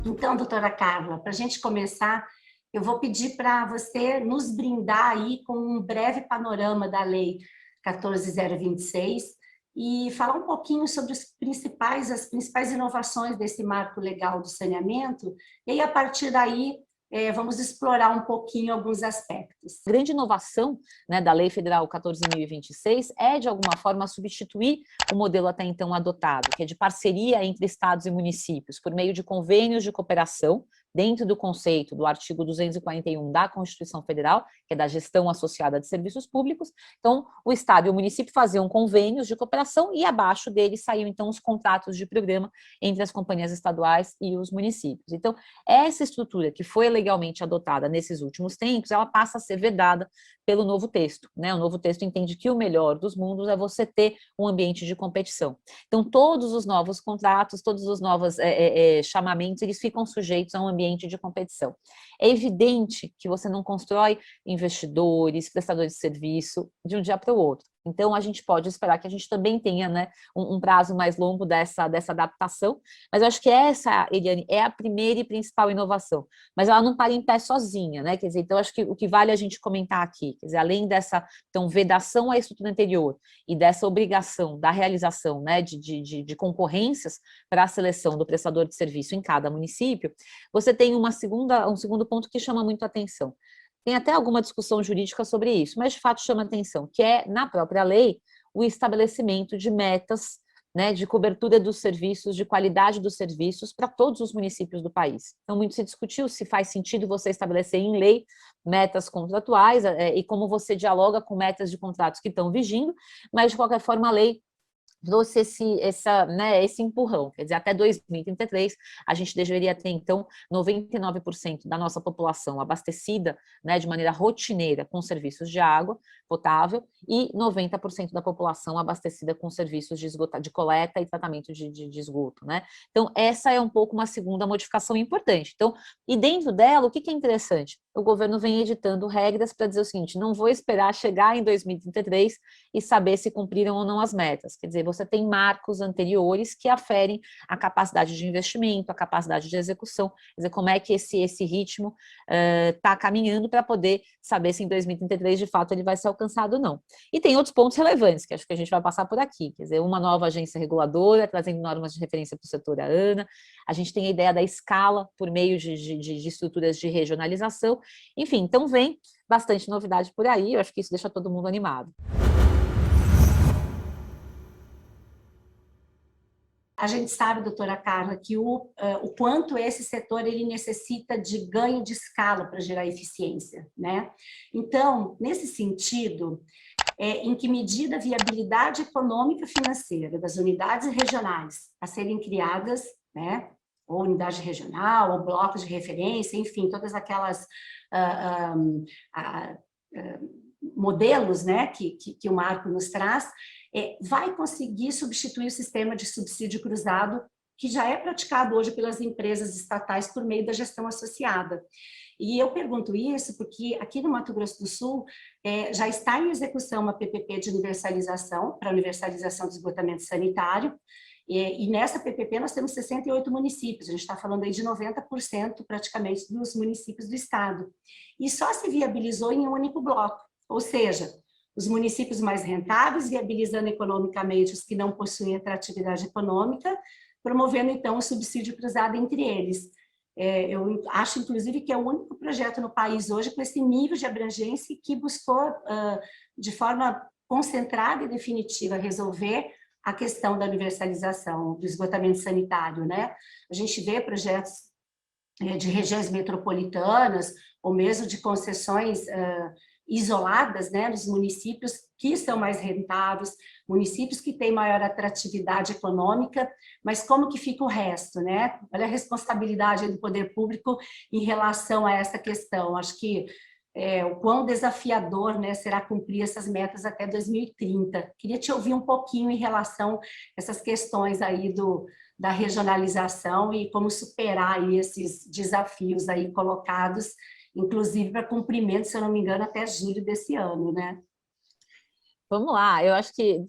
Então, doutora Carla, para a gente começar, eu vou pedir para você nos brindar aí com um breve panorama da Lei 14.026 e falar um pouquinho sobre as principais inovações desse marco legal do saneamento, e aí, a partir daí, vamos explorar um pouquinho alguns aspectos. A grande inovação, né, da Lei Federal 14.026 é, de alguma forma, substituir o modelo até então adotado, que é de parceria entre estados e municípios, por meio de convênios de cooperação, dentro do conceito do artigo 241 da Constituição Federal, que é da gestão associada de serviços públicos. Então, o estado e o município faziam convênios de cooperação e abaixo deles saíam, então, os contratos de programa entre as companhias estaduais e os municípios. Então, essa estrutura que foi legalmente adotada nesses últimos tempos, ela passa a ser vedada pelo novo texto, né? O novo texto entende que o melhor dos mundos é você ter um ambiente de competição. Então, todos os novos contratos, todos os novos chamamentos, eles ficam sujeitos a um ambiente de competição. É evidente que você não constrói investidores, prestadores de serviço de um dia para o outro. Então, a gente pode esperar que a gente também tenha, né, um prazo mais longo dessa adaptação, mas eu acho que essa, Eliane, é a primeira e principal inovação, mas ela não para em pé sozinha, né, quer dizer, então acho que o que vale a gente comentar aqui, quer dizer, além dessa, então, vedação à estrutura anterior e dessa obrigação da realização, né, de concorrências para a seleção do prestador de serviço em cada município, você tem um segundo ponto que chama muito a atenção. Tem até alguma discussão jurídica sobre isso, mas de fato chama atenção, que é, na própria lei, o estabelecimento de metas, né, de cobertura dos serviços, de qualidade dos serviços para todos os municípios do país. Então, muito se discutiu se faz sentido você estabelecer em lei metas contratuais e como você dialoga com metas de contratos que estão vigindo, mas, de qualquer forma, a lei trouxe esse empurrão, quer dizer, até 2033, a gente deveria ter, então, 99% da nossa população abastecida, né, de maneira rotineira com serviços de água potável e 90% da população abastecida com serviços de coleta e tratamento de esgoto, né? Então, essa é um pouco uma segunda modificação importante. Então, e dentro dela, o que é interessante? O governo vem editando regras para dizer o seguinte, não vou esperar chegar em 2033 e saber se cumpriram ou não as metas, quer dizer, você tem marcos anteriores que aferem a capacidade de investimento, a capacidade de execução, quer dizer, como é que esse ritmo está caminhando para poder saber se em 2033, de fato, ele vai ser alcançado ou não. E tem outros pontos relevantes, que acho que a gente vai passar por aqui, quer dizer, uma nova agência reguladora, trazendo normas de referência para o setor a ANA, a gente tem a ideia da escala por meio de estruturas de regionalização, enfim, então vem bastante novidade por aí, eu acho que isso deixa todo mundo animado. A gente sabe, doutora Carla, que o quanto esse setor ele necessita de ganho de escala para gerar eficiência, né? Então, nesse sentido, em que medida a viabilidade econômica e financeira das unidades regionais a serem criadas, né? Ou unidade regional, ou blocos de referência, enfim, todas aquelas modelos, né, que o marco nos traz, vai conseguir substituir o sistema de subsídio cruzado que já é praticado hoje pelas empresas estatais por meio da gestão associada. E eu pergunto isso porque aqui no Mato Grosso do Sul já está em execução uma PPP de universalização, para universalização do esgotamento sanitário, e nessa PPP nós temos 68 municípios, a gente está falando aí de 90% praticamente dos municípios do estado. E só se viabilizou em um único bloco, ou seja, os municípios mais rentáveis, viabilizando economicamente os que não possuem atratividade econômica, promovendo então o subsídio cruzado entre eles. Eu acho, inclusive, que é o único projeto no país hoje com esse nível de abrangência que buscou, de forma concentrada e definitiva, resolver a questão da universalização do esgotamento sanitário, né? A gente vê projetos de regiões metropolitanas ou mesmo de concessões isoladas, né, nos municípios que são mais rentáveis, municípios que têm maior atratividade econômica, mas como que fica o resto, né? Olha a responsabilidade do poder público em relação a essa questão. Acho que o quão desafiador, né, será cumprir essas metas até 2030. Queria te ouvir um pouquinho em relação a essas questões aí da regionalização e como superar aí esses desafios aí colocados, inclusive para cumprimento, se eu não me engano, até julho desse ano, né? Vamos lá, eu acho que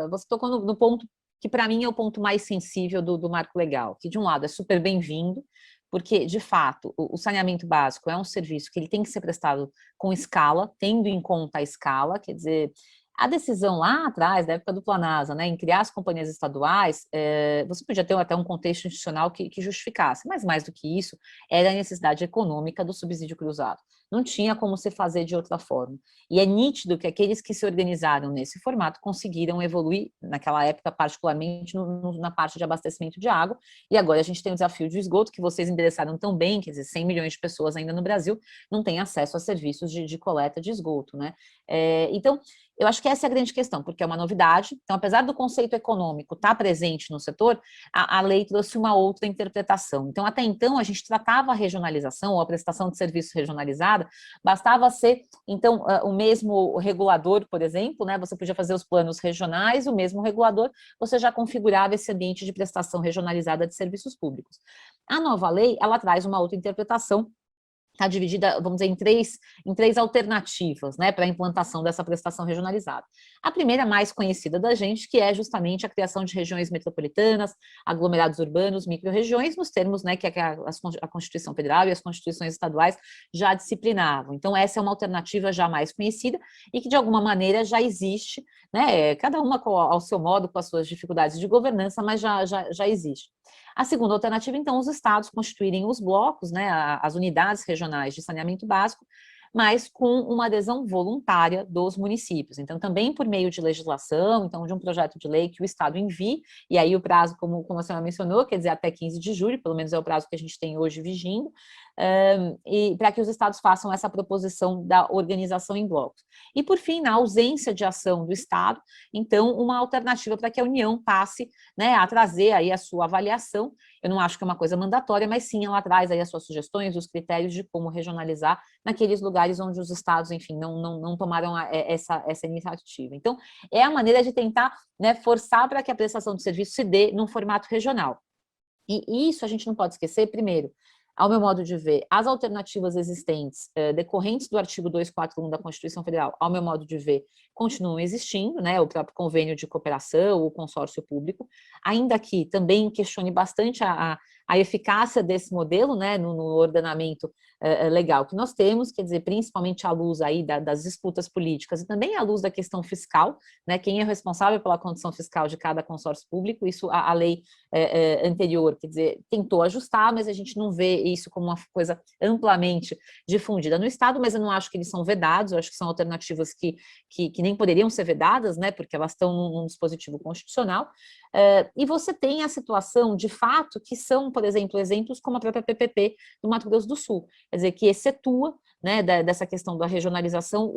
você tocou no ponto que para mim é o ponto mais sensível do marco legal, que de um lado é super bem-vindo, porque, de fato, o saneamento básico é um serviço que ele tem que ser prestado com escala, tendo em conta a escala, quer dizer, a decisão lá atrás, da época do Planasa, né, em criar as companhias estaduais, você podia ter até um contexto institucional que justificasse, mas mais do que isso, era a necessidade econômica do subsídio cruzado. Não tinha como se fazer de outra forma. E é nítido que aqueles que se organizaram nesse formato conseguiram evoluir, naquela época, particularmente na parte de abastecimento de água, e agora a gente tem o desafio de esgoto, que vocês endereçaram tão bem, quer dizer, 100 milhões de pessoas ainda no Brasil não têm acesso a serviços de coleta de esgoto, né? Então, eu acho que essa é a grande questão, porque é uma novidade. Então, apesar do conceito econômico estar presente no setor, a lei trouxe uma outra interpretação. Então, até então, a gente tratava a regionalização ou a prestação de serviço regionalizada, bastava ser, então, o mesmo regulador, por exemplo, né? Você podia fazer os planos regionais, o mesmo regulador, você já configurava esse ambiente de prestação regionalizada de serviços públicos. A nova lei, ela traz uma outra interpretação, está dividida, vamos dizer, em três alternativas, né, para a implantação dessa prestação regionalizada. A primeira, mais conhecida da gente, que é justamente a criação de regiões metropolitanas, aglomerados urbanos, micro-regiões, nos termos, né, que a Constituição Federal e as constituições estaduais já disciplinavam. Então, essa é uma alternativa já mais conhecida e que, de alguma maneira, já existe, né, cada uma ao seu modo, com as suas dificuldades de governança, mas já existe. A segunda alternativa, então, os estados constituírem os blocos, né, as unidades regionais de saneamento básico, mas com uma adesão voluntária dos municípios. Então, também por meio de legislação, então, de um projeto de lei que o Estado envie, e aí o prazo, como a senhora mencionou, quer dizer, até 15 de julho, pelo menos é o prazo que a gente tem hoje vigindo, e para que os estados façam essa proposição da organização em blocos. E, por fim, na ausência de ação do Estado, então, uma alternativa para que a União passe, né, a trazer aí a sua avaliação. Eu não acho que é uma coisa mandatória, mas sim ela traz aí as suas sugestões, os critérios de como regionalizar naqueles lugares onde os estados, enfim, não tomaram essa iniciativa. Então, é a maneira de tentar, né, forçar para que a prestação de serviço se dê num formato regional. E isso a gente não pode esquecer, primeiro, ao meu modo de ver, as alternativas existentes, decorrentes do artigo 241 da Constituição Federal, ao meu modo de ver, continuam existindo, né, o próprio convênio de cooperação, o consórcio público, ainda que também questione bastante a eficácia desse modelo, né, no ordenamento legal que nós temos, quer dizer, principalmente à luz aí das disputas políticas e também à luz da questão fiscal, né, quem é responsável pela condição fiscal de cada consórcio público, isso a lei anterior, quer dizer, tentou ajustar, mas a gente não vê isso como uma coisa amplamente difundida no Estado, mas eu não acho que eles são vedados, eu acho que são alternativas que nem poderiam ser vedadas, né, porque elas estão num dispositivo constitucional, e você tem a situação, de fato, que são, por exemplo, exemplos como a própria PPP do Mato Grosso do Sul, quer dizer, que excetua, né, dessa questão da regionalização,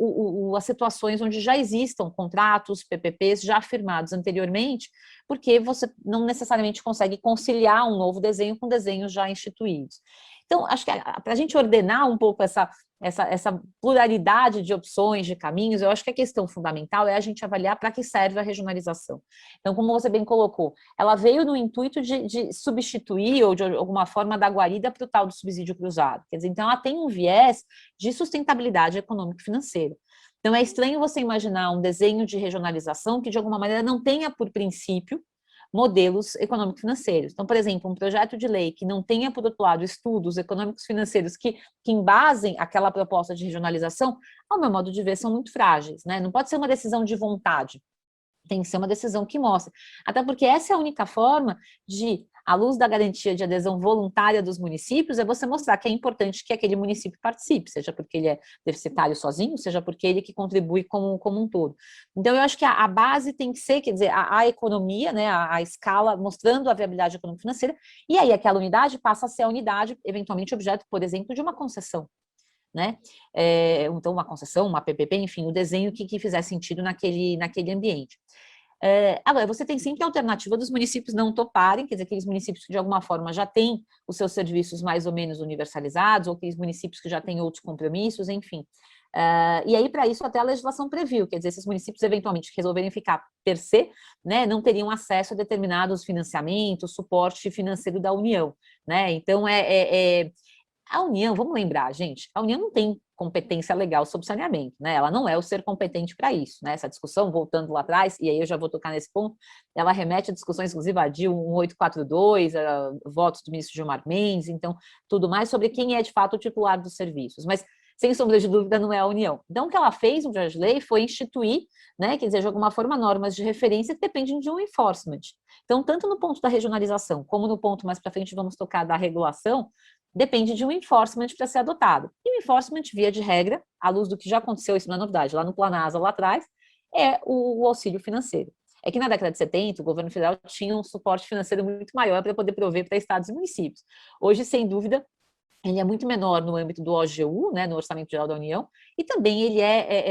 as situações onde já existam contratos, PPPs já firmados anteriormente, porque você não necessariamente consegue conciliar um novo desenho com desenhos já instituídos. Então, acho que para a gente ordenar um pouco essa pluralidade de opções, de caminhos, eu acho que a questão fundamental é a gente avaliar para que serve a regionalização. Então, como você bem colocou, ela veio no intuito de substituir ou de alguma forma dar guarida para o tal do subsídio cruzado. Quer dizer, então ela tem um viés de sustentabilidade econômica e financeira. Então, é estranho você imaginar um desenho de regionalização que, de alguma maneira, não tenha por princípio modelos econômico-financeiros. Então, por exemplo, um projeto de lei que não tenha, por outro lado, estudos econômicos financeiros que embasem aquela proposta de regionalização, ao meu modo de ver, são muito frágeis, né? Não pode ser uma decisão de vontade, tem que ser uma decisão que mostre. Até porque essa é a única forma de, à luz da garantia de adesão voluntária dos municípios, é você mostrar que é importante que aquele município participe, seja porque ele é deficitário sozinho, seja porque ele que contribui como um todo. Então, eu acho que a base tem que ser, quer dizer, a economia, né, a escala, mostrando a viabilidade econômica financeira, e aí aquela unidade passa a ser a unidade, eventualmente objeto, por exemplo, de uma concessão, né? Então, uma concessão, uma PPP, enfim, o desenho que fizer sentido naquele ambiente. Agora, você tem sempre a alternativa dos municípios não toparem, quer dizer, aqueles municípios que de alguma forma já têm os seus serviços mais ou menos universalizados, ou aqueles municípios que já têm outros compromissos, enfim. E aí, para isso, até a legislação previu, quer dizer, esses municípios eventualmente que resolverem ficar per se, né, não teriam acesso a determinados financiamentos, suporte financeiro da União, né? Então, a União, vamos lembrar, gente, a União não tem competência legal sobre saneamento, né? Ela não é o ser competente para isso, né? Essa discussão, voltando lá atrás, e aí eu já vou tocar nesse ponto, ela remete a discussões, inclusive, a DIL 1842, a votos do ministro Gilmar Mendes, então, tudo mais sobre quem é, de fato, o titular dos serviços. Mas, sem sombra de dúvida, não é a União. Então, o que ela fez, o projeto de lei, foi instituir, né, quer dizer, de alguma forma, normas de referência que dependem de um enforcement. Então, tanto no ponto da regionalização, como no ponto mais para frente vamos tocar da regulação, depende de um enforcement para ser adotado. E o enforcement, via de regra, à luz do que já aconteceu, isso não é novidade, lá no Planasa, lá atrás, é o auxílio financeiro. É que na década de 70, o governo federal tinha um suporte financeiro muito maior para poder prover para estados e municípios. Hoje, sem dúvida, ele é muito menor no âmbito do OGU, né, no Orçamento Geral da União, e também ele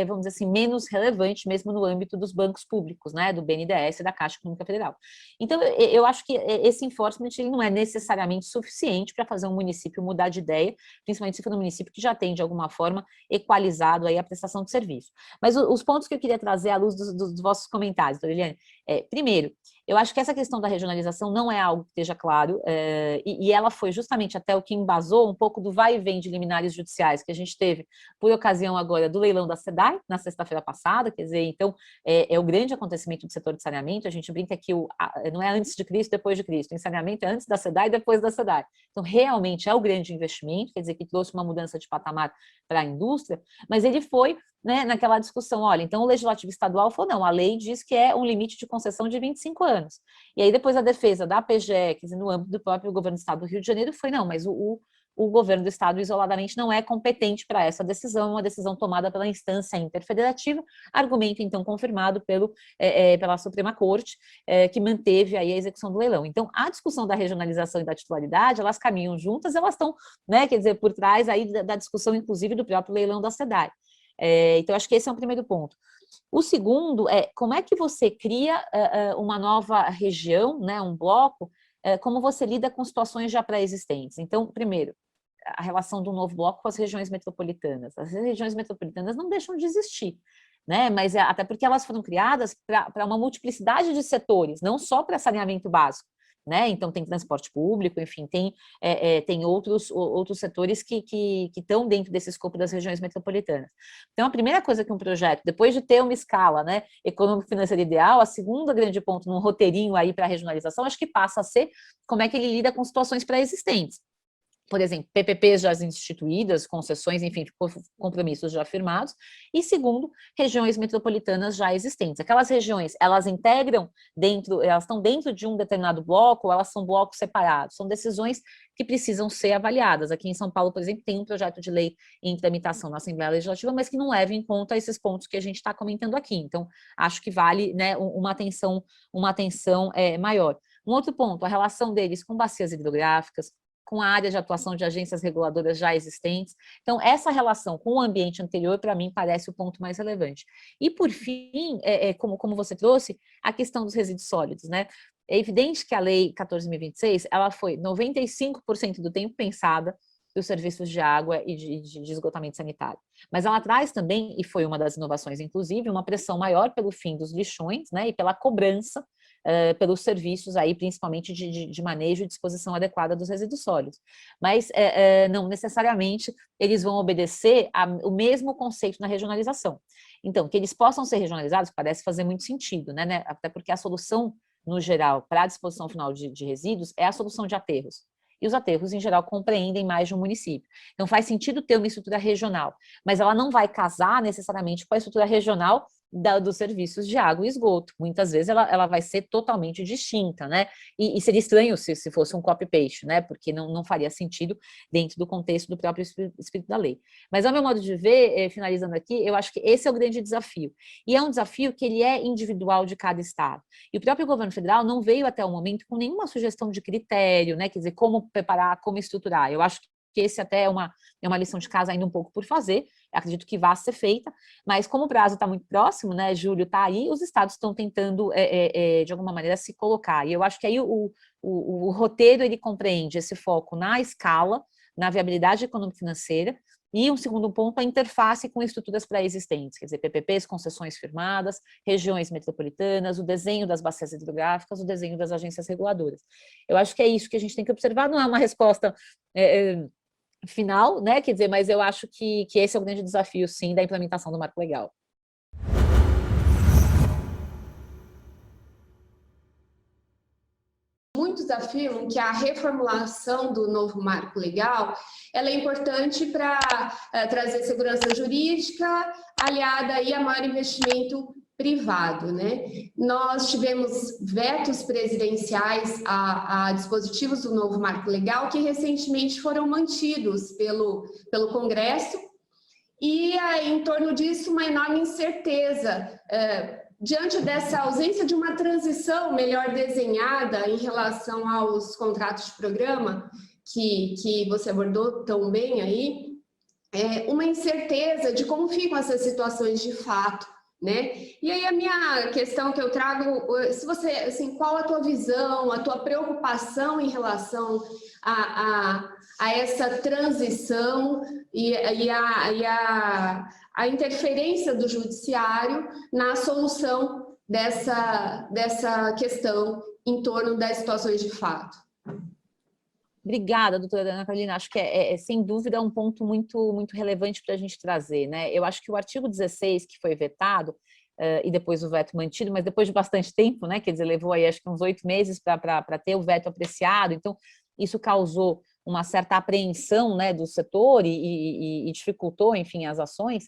vamos dizer assim, menos relevante mesmo no âmbito dos bancos públicos, né, do BNDES e da Caixa Econômica Federal. Então, eu acho que esse enforcement ele não é necessariamente suficiente para fazer um município mudar de ideia, principalmente se for um município que já tem, de alguma forma, equalizado aí a prestação de serviço. Mas os pontos que eu queria trazer à luz dos vossos comentários, Doriliane, primeiro, eu acho que essa questão da regionalização não é algo que esteja claro, e ela foi justamente até o que embasou um pouco do vai e vem de liminares judiciais que a gente teve por ocasião agora do leilão da SEDAI, na sexta-feira passada, quer dizer, então, é o grande acontecimento do setor de saneamento, a gente brinca que não é antes de Cristo, depois de Cristo, o saneamento é antes da SEDAI e depois da SEDAI. Então, realmente é o grande investimento, quer dizer, que trouxe uma mudança de patamar para a indústria, mas ele foi, né, naquela discussão, olha, então o legislativo estadual falou, não, a lei diz que é um limite de concessão de 25 anos. E aí depois a defesa da PGE, quer dizer, no âmbito do próprio governo do estado do Rio de Janeiro, foi, não, mas o governo do estado isoladamente não é competente para essa decisão, uma decisão tomada pela instância interfederativa, argumento então confirmado pela Suprema Corte, que manteve aí a execução do leilão. Então, a discussão da regionalização e da titularidade, elas caminham juntas, elas estão, né, quer dizer, por trás aí da discussão, inclusive, do próprio leilão da SEDAI. Então, acho que esse é o primeiro ponto. O segundo é como é que você cria uma nova região, né, um bloco, como você lida com situações já pré-existentes. Então, primeiro, a relação do novo bloco com as regiões metropolitanas. As regiões metropolitanas não deixam de existir, né? Mas até porque elas foram criadas para uma multiplicidade de setores, não só para saneamento básico. Né? Então, tem transporte público, enfim, tem outros setores que estão dentro desse escopo das regiões metropolitanas. Então, a primeira coisa que um projeto, depois de ter uma escala, né, econômico-financeira ideal, a segunda grande ponto num roteirinho aí para a regionalização, acho que passa a ser como é que ele lida com situações pré-existentes. Por exemplo, PPPs já instituídas, concessões, enfim, compromissos já firmados, e segundo, regiões metropolitanas já existentes. Aquelas regiões, elas estão dentro de um determinado bloco, ou elas são blocos separados, são decisões que precisam ser avaliadas. Aqui em São Paulo, por exemplo, tem um projeto de lei em tramitação na Assembleia Legislativa, mas que não leva em conta esses pontos que a gente está comentando aqui. Então, acho que vale, né, uma atenção maior. Um outro ponto, a relação deles com bacias hidrográficas, com a área de atuação de agências reguladoras já existentes. Então, essa relação com o ambiente anterior, para mim, parece o ponto mais relevante. E, por fim, como você trouxe, a questão dos resíduos sólidos, né? É evidente que a Lei 14.026, ela foi 95% do tempo pensada dos serviços de água e de esgotamento sanitário. Mas ela traz também, e foi uma das inovações, inclusive, uma pressão maior pelo fim dos lixões, né, e pela cobrança pelos serviços aí, principalmente de manejo e disposição adequada dos resíduos sólidos. Mas não necessariamente eles vão obedecer o mesmo conceito na regionalização. Então, que eles possam ser regionalizados parece fazer muito sentido, né? Até porque a solução, no geral, para a disposição final de resíduos é a solução de aterros. E os aterros, em geral, compreendem mais de um município. Então, faz sentido ter uma estrutura regional, mas ela não vai casar necessariamente com a estrutura regional dos serviços de água e esgoto. Muitas vezes ela vai ser totalmente distinta, né? E seria estranho se fosse um copy-paste, né? Porque não faria sentido dentro do contexto do próprio espírito da lei. Mas, ao meu modo de ver, finalizando aqui, eu acho que esse é o grande desafio. E é um desafio que ele é individual de cada estado. E o próprio governo federal não veio até o momento com nenhuma sugestão de critério, né? Quer dizer, como preparar, como estruturar. Eu acho que esse até é uma lição de casa ainda um pouco por fazer, acredito que vá ser feita, mas como o prazo está muito próximo, né, julho está aí, os estados estão tentando, de alguma maneira, se colocar, e eu acho que aí o roteiro, ele compreende esse foco na escala, na viabilidade econômico-financeira, e um segundo ponto, a interface com estruturas pré-existentes, quer dizer, PPPs, concessões firmadas, regiões metropolitanas, o desenho das bacias hidrográficas, o desenho das agências reguladoras. Eu acho que é isso que a gente tem que observar, não é uma resposta final, né? Quer dizer, mas eu acho que esse é o grande desafio, sim, da implementação do marco legal. Muitos afirmam que a reformulação do novo marco legal ela é importante para trazer segurança jurídica, aliada aí a maior investimento privado, né? Nós tivemos vetos presidenciais a dispositivos do novo marco legal que recentemente foram mantidos pelo Congresso e em torno disso uma enorme incerteza diante dessa ausência de uma transição melhor desenhada em relação aos contratos de programa, que você abordou tão bem aí, uma incerteza de como ficam essas situações de fato, né? E aí a minha questão que eu trago, se você, assim, qual a tua visão, a tua preocupação em relação a essa transição e a interferência do judiciário na solução dessa questão em torno das situações de fato. Obrigada, doutora Ana Carolina. Acho que sem dúvida um ponto muito relevante para a gente trazer, né? Eu acho que o artigo 16, que foi vetado, e depois o veto mantido, mas depois de bastante tempo, né? Quer dizer, levou aí acho que uns 8 meses para ter o veto apreciado, então isso causou uma certa apreensão, né, do setor e dificultou, enfim, as ações.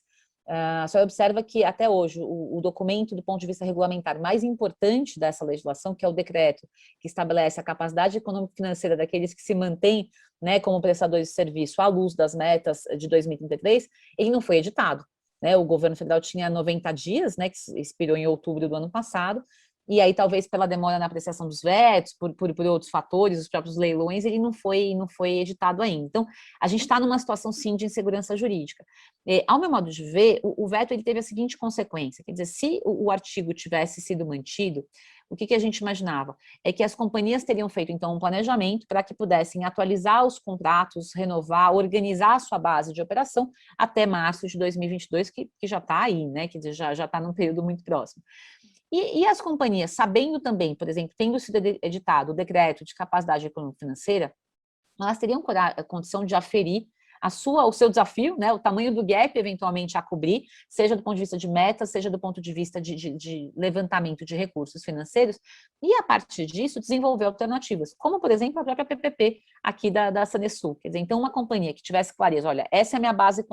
Só observa que até hoje o documento do ponto de vista regulamentar mais importante dessa legislação, que é o decreto que estabelece a capacidade econômico-financeira daqueles que se mantêm, né, como prestadores de serviço à luz das metas de 2033, ele não foi editado, né? O governo federal tinha 90 dias, né, que expirou em outubro do ano passado, e aí talvez pela demora na apreciação dos vetos, por outros fatores, os próprios leilões, ele não foi editado ainda. Então, a gente está numa situação, sim, de insegurança jurídica. Ao meu modo de ver, o veto ele teve a seguinte consequência, quer dizer, se o artigo tivesse sido mantido, o que a gente imaginava? É que as companhias teriam feito, então, um planejamento para que pudessem atualizar os contratos, renovar, organizar a sua base de operação até março de 2022, que já está aí, né? Quer dizer, já está num período muito próximo. E as companhias, sabendo também, por exemplo, tendo sido editado o decreto de capacidade econômico-financeira, elas teriam a condição de aferir o seu desafio, né, o tamanho do gap eventualmente a cobrir, seja do ponto de vista de metas, seja do ponto de vista de levantamento de recursos financeiros, e a partir disso desenvolver alternativas, como por exemplo a própria PPP aqui da Sanesul. Quer dizer, então uma companhia que tivesse clareza, olha, essa é a minha base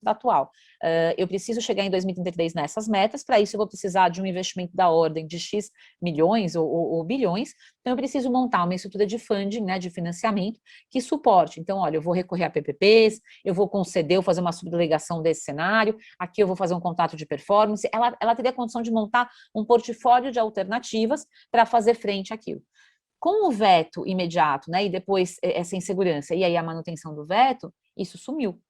atual. Eu preciso chegar em 2033 nessas metas, para isso eu vou precisar de um investimento da ordem de X milhões ou bilhões, então eu preciso montar uma estrutura de funding, né, de financiamento, que suporte. Então, olha, eu vou recorrer a PPPs, eu vou conceder, eu vou fazer uma subdelegação desse cenário, aqui eu vou fazer um contrato de performance, ela teria a condição de montar um portfólio de alternativas para fazer frente àquilo. Com o veto imediato, né, e depois essa insegurança, e aí a manutenção do veto, isso sumiu.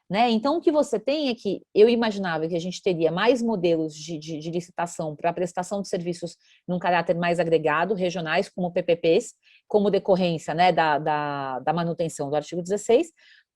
Né? Então, o que você tem é que eu imaginava que a gente teria mais modelos de licitação para a prestação de serviços num caráter mais agregado, regionais, como PPPs, como decorrência, né, da manutenção do artigo 16,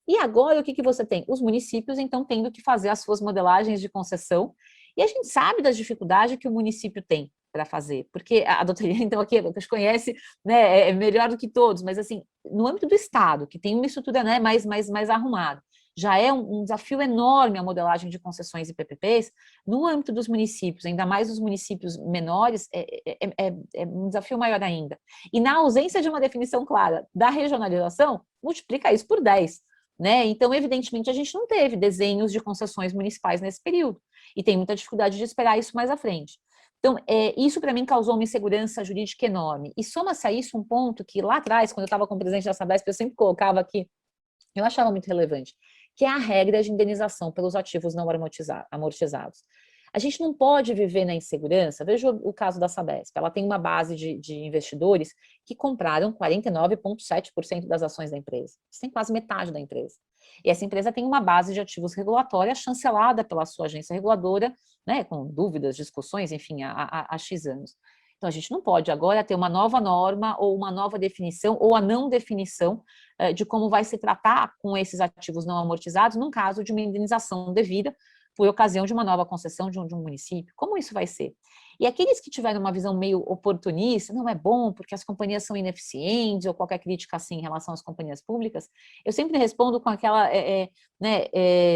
e agora o que você tem? Os municípios, então, tendo que fazer as suas modelagens de concessão, e a gente sabe das dificuldades que o município tem para fazer, porque a doutora, então, aqui, a gente conhece, né, é melhor do que todos, mas, assim, no âmbito do Estado, que tem uma estrutura, né, mais arrumada, já é um desafio enorme a modelagem de concessões e PPPs, no âmbito dos municípios, ainda mais os municípios menores, é um desafio maior ainda. E na ausência de uma definição clara da regionalização, multiplica isso por 10. Né? Então, evidentemente, a gente não teve desenhos de concessões municipais nesse período, e tem muita dificuldade de esperar isso mais à frente. Então, isso para mim causou uma insegurança jurídica enorme. E soma-se a isso um ponto que lá atrás, quando eu estava como presidente da Sabesp, eu sempre colocava aqui, eu achava muito relevante, que é a regra de indenização pelos ativos não amortizados. A gente não pode viver na insegurança. Veja o caso da Sabesp. Ela tem uma base de investidores que compraram 49,7% das ações da empresa. Isso tem quase metade da empresa. E essa empresa tem uma base de ativos regulatória chancelada pela sua agência reguladora, né, com dúvidas, discussões, enfim, há X anos. Então, a gente não pode agora ter uma nova norma ou uma nova definição ou a não definição de como vai se tratar com esses ativos não amortizados num caso de uma indenização devida por ocasião de uma nova concessão de um município. Como isso vai ser? E aqueles que tiveram uma visão meio oportunista, não é bom porque as companhias são ineficientes, ou qualquer crítica assim em relação às companhias públicas, eu sempre respondo com aquela,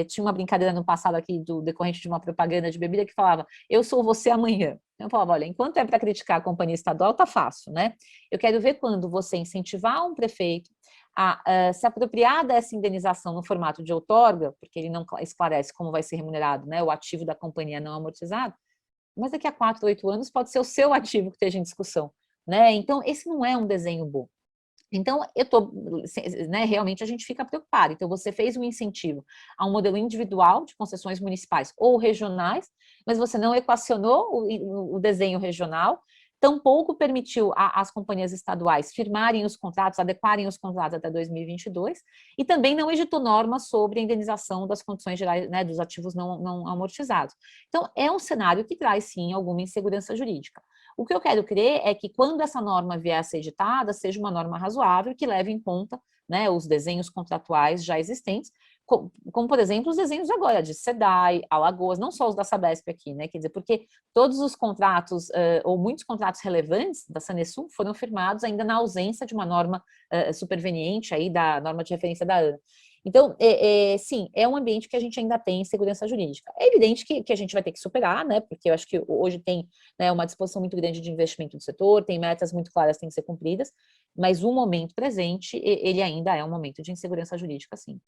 tinha uma brincadeira no passado aqui, decorrente de uma propaganda de bebida, que falava, eu sou você amanhã. Eu falava, olha, enquanto é para criticar a companhia estadual, tá fácil, né? Eu quero ver quando você incentivar um prefeito a se apropriar dessa indenização no formato de outorga, porque ele não esclarece como vai ser remunerado, né, o ativo da companhia não amortizado, mas daqui a 4, 8 anos pode ser o seu ativo que esteja em discussão, né? Então, esse não é um desenho bom. Então, realmente a gente fica preocupado. Então, você fez um incentivo a um modelo individual de concessões municipais ou regionais, mas você não equacionou o desenho regional, tampouco permitiu às companhias estaduais firmarem os contratos, adequarem os contratos até 2022, e também não editou normas sobre a indenização das condições gerais, né, dos ativos não amortizados. Então, é um cenário que traz, sim, alguma insegurança jurídica. O que eu quero crer é que quando essa norma vier a ser editada, seja uma norma razoável que leve em conta, né, os desenhos contratuais já existentes, como, por exemplo, os desenhos agora de SEDAI, Alagoas, não só os da Sabesp aqui, né, quer dizer, porque todos os contratos, ou muitos contratos relevantes da Sanesul foram firmados ainda na ausência de uma norma superveniente aí da norma de referência da ANA. Então, sim, é um ambiente que a gente ainda tem segurança jurídica. É evidente que a gente vai ter que superar, né, porque eu acho que hoje tem, né, uma disposição muito grande de investimento do setor, tem metas muito claras que têm que ser cumpridas, mas o momento presente, ele ainda é um momento de insegurança jurídica, sim.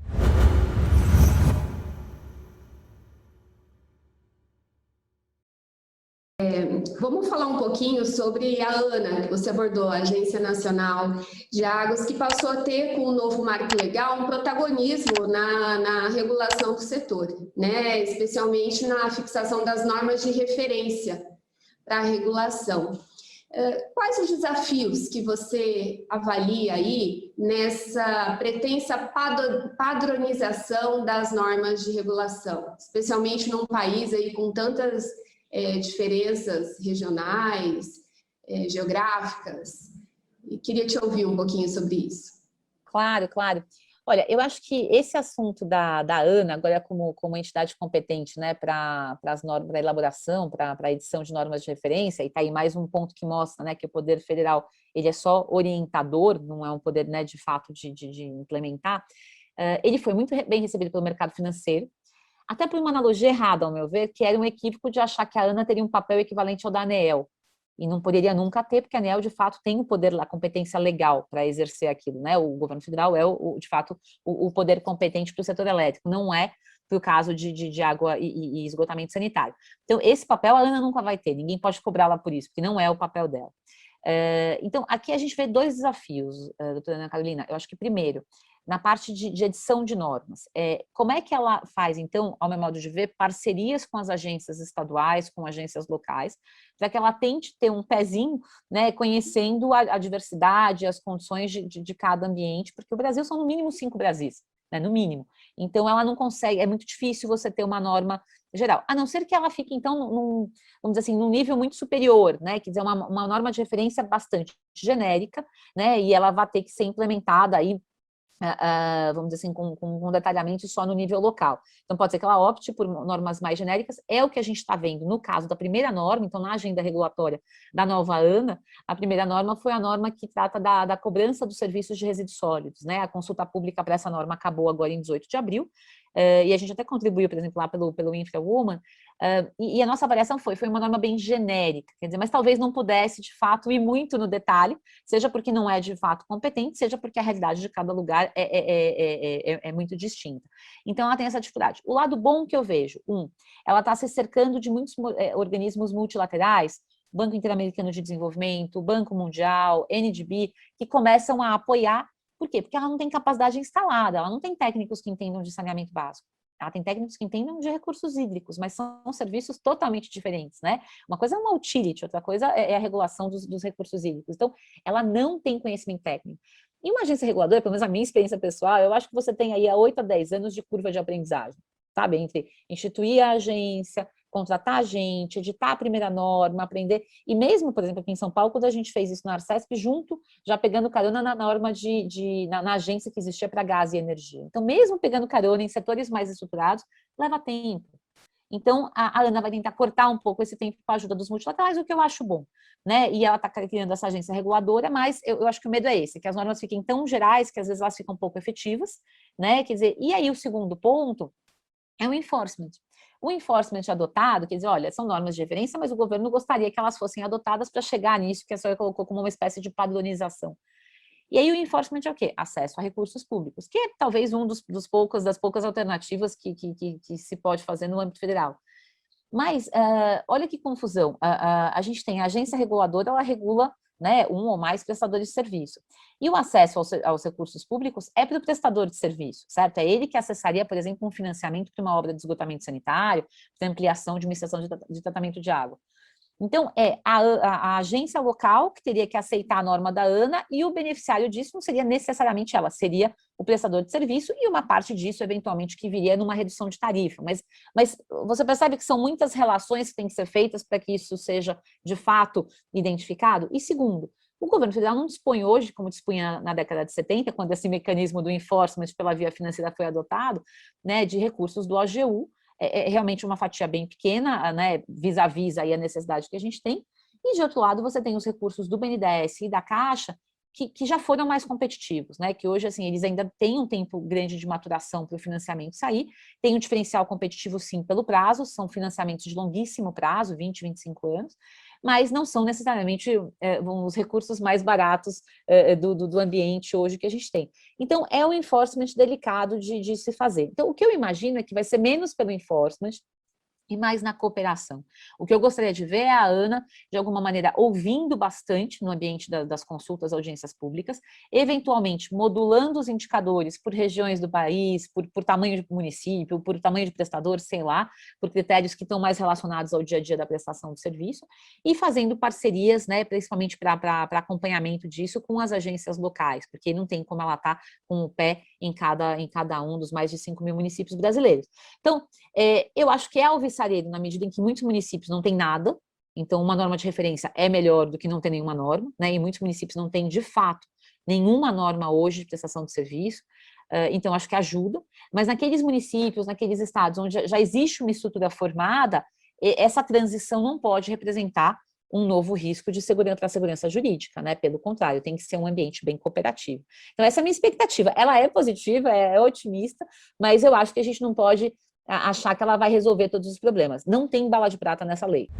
Vamos falar um pouquinho sobre a ANA, que você abordou, a Agência Nacional de Águas, que passou a ter, com o novo marco legal, um protagonismo na regulação do setor, né? Especialmente na fixação das normas de referência para a regulação. Quais os desafios que você avalia aí nessa pretensa padronização das normas de regulação, especialmente num país aí com tantas diferenças regionais, geográficas? E queria te ouvir um pouquinho sobre isso. Claro, claro. Olha, eu acho que esse assunto da ANA, agora como entidade competente, né, para as normas, para a elaboração, para a edição de normas de referência, e está aí mais um ponto que mostra, né, que o Poder Federal, ele é só orientador, não é um poder, né, de fato de implementar, ele foi muito bem recebido pelo mercado financeiro, até por uma analogia errada, ao meu ver, que era um equívoco de achar que a ANA teria um papel equivalente ao da ANEEL, e não poderia nunca ter, porque a ANEEL, de fato, tem o poder, a competência legal para exercer aquilo, né? O governo federal é, de fato, o poder competente para o setor elétrico, não é para o caso de água e esgotamento sanitário. Então, esse papel a ANA nunca vai ter, ninguém pode cobrá-la por isso, porque não é o papel dela. Então, aqui a gente vê dois desafios, doutora Ana Carolina. Eu acho que, primeiro, na parte de edição de normas, como é que ela faz, então, ao meu modo de ver, parcerias com as agências estaduais, com agências locais, para que ela tente ter um pezinho, né, conhecendo a diversidade, as condições de cada ambiente, porque o Brasil são no mínimo 5 Brasis, né, no mínimo. Então, ela não consegue, é muito difícil você ter uma norma geral, a não ser que ela fique, então, vamos dizer assim, num nível muito superior, né, quer dizer, uma norma de referência bastante genérica, né, e ela vai ter que ser implementada aí, vamos dizer assim, com detalhamento só no nível local. Então, pode ser que ela opte por normas mais genéricas, é o que a gente está vendo no caso da primeira norma. Então, na agenda regulatória da nova ANA, a primeira norma foi a norma que trata da cobrança dos serviços de resíduos sólidos, né? A consulta pública para essa norma acabou agora em 18 de abril, e a gente até contribuiu, por exemplo, lá pelo InfraWoman, e a nossa avaliação foi uma norma bem genérica, quer dizer, mas talvez não pudesse, de fato, ir muito no detalhe, seja porque não é, de fato, competente, seja porque a realidade de cada lugar é muito distinta. Então, ela tem essa dificuldade. O lado bom que eu vejo, ela está se cercando de muitos organismos multilaterais, Banco Interamericano de Desenvolvimento, Banco Mundial, NDB, que começam a apoiar. Por quê? Porque ela não tem capacidade instalada, ela não tem técnicos que entendam de saneamento básico. Ela tem técnicos que entendam de recursos hídricos, mas são serviços totalmente diferentes, né? Uma coisa é uma utility, outra coisa é a regulação dos recursos hídricos. Então, ela não tem conhecimento técnico. E uma agência reguladora, pelo menos a minha experiência pessoal, eu acho que você tem aí 8 a 10 anos de curva de aprendizagem, sabe? Entre instituir a agência, contratar a gente, editar a primeira norma, aprender. E mesmo, por exemplo, aqui em São Paulo, quando a gente fez isso na Arcesp, junto, já pegando carona na norma na agência que existia para gás e energia. Então, mesmo pegando carona em setores mais estruturados, leva tempo. Então, a Ana vai tentar cortar um pouco esse tempo com a ajuda dos multilaterais, o que eu acho bom, né? E ela está criando essa agência reguladora, mas eu acho que o medo é esse, que as normas fiquem tão gerais que às vezes elas ficam um pouco efetivas, né? Quer dizer, e aí o segundo ponto é o enforcement. O enforcement adotado, quer dizer, olha, são normas de referência, mas o governo gostaria que elas fossem adotadas para chegar nisso, que a senhora colocou como uma espécie de padronização. E aí o enforcement é o quê? Acesso a recursos públicos, que é talvez um das poucas alternativas que se pode fazer no âmbito federal. Mas olha que confusão, a gente tem a agência reguladora, ela regula, né, um ou mais prestadores de serviço. E o acesso aos recursos públicos é para o prestador de serviço, certo? É ele que acessaria, por exemplo, um financiamento para uma obra de esgotamento sanitário, para ampliação de uma estação de tratamento de água. Então, é a agência local que teria que aceitar a norma da ANA e o beneficiário disso não seria necessariamente ela, seria o prestador de serviço e uma parte disso, eventualmente, que viria numa redução de tarifa. Mas você percebe que são muitas relações que têm que ser feitas para que isso seja, de fato, identificado? E segundo, o governo federal não dispõe hoje, como dispunha na década de 70, quando esse mecanismo do enforcement pela via financeira foi adotado, né, de recursos do OGU, é realmente uma fatia bem pequena, né, vis-à-vis aí a necessidade que a gente tem, e de outro lado você tem os recursos do BNDES e da Caixa, que já foram mais competitivos, né, que hoje, assim, eles ainda têm um tempo grande de maturação para o financiamento sair, tem um diferencial competitivo, sim, pelo prazo, são financiamentos de longuíssimo prazo, 20, 25 anos, mas não são necessariamente os recursos mais baratos do ambiente hoje que a gente tem. Então, é um enforcement delicado de se fazer. Então, o que eu imagino é que vai ser menos pelo enforcement e mais na cooperação. O que eu gostaria de ver é a Ana, de alguma maneira, ouvindo bastante no ambiente das consultas, audiências públicas, eventualmente modulando os indicadores por regiões do país, por tamanho de município, por tamanho de prestador, sei lá, por critérios que estão mais relacionados ao dia a dia da prestação do serviço, e fazendo parcerias, né, principalmente para acompanhamento disso com as agências locais, porque não tem como ela estar com o pé em cada um dos mais de 5 mil municípios brasileiros. Então, eu acho que é alvissareiro na medida em que muitos municípios não têm nada, então uma norma de referência é melhor do que não ter nenhuma norma, né? E muitos municípios não têm, de fato, nenhuma norma hoje de prestação de serviço, então acho que ajuda, mas naqueles municípios, naqueles estados onde já existe uma estrutura formada, essa transição não pode representar um novo risco de segurança para a segurança jurídica, né? Pelo contrário, tem que ser um ambiente bem cooperativo. Então, essa é a minha expectativa. Ela é positiva, é otimista, mas eu acho que a gente não pode achar que ela vai resolver todos os problemas. Não tem bala de prata nessa lei.